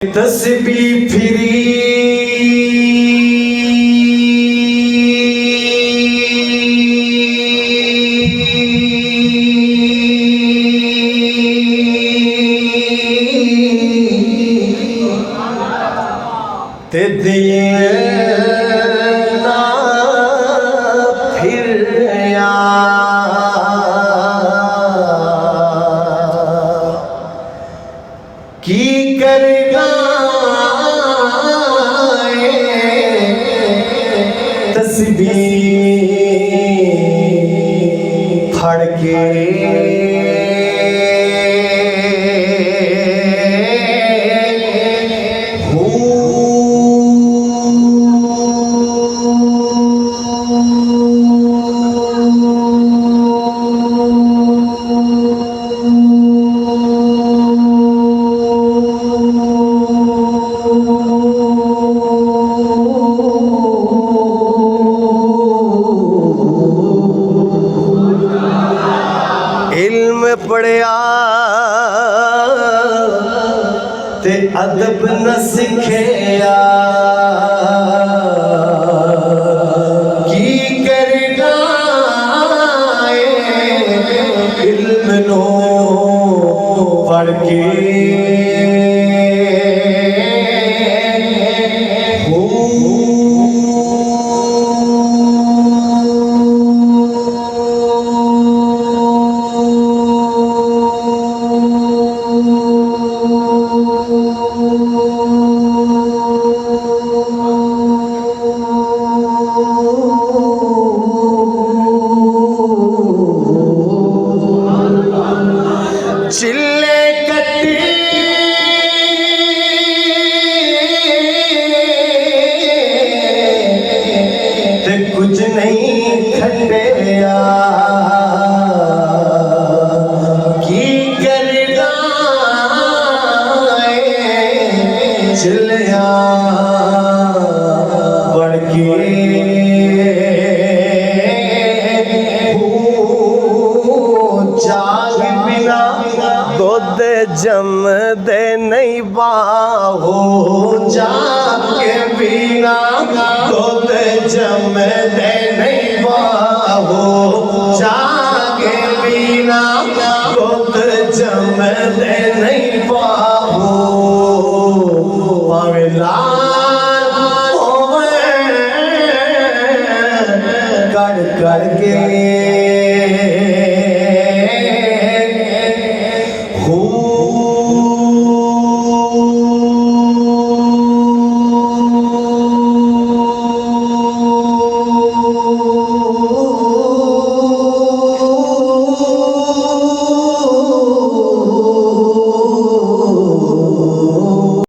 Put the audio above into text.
तस्बीह free ते दिल ना फिर की करेगा तस्बीह फड़ के पढ़िया ते अदब न सिखिया की करना इल्म नो पढ़ के चिल्ले कटी ते कुछ नहीं खटिया की करना चिल्लिया बढ़ के दुध जम दे नहीं बाहो जाके बिना दुध जम दे नहीं बाहो जाके बिना दुध जम दे नहीं बाहो पावे ला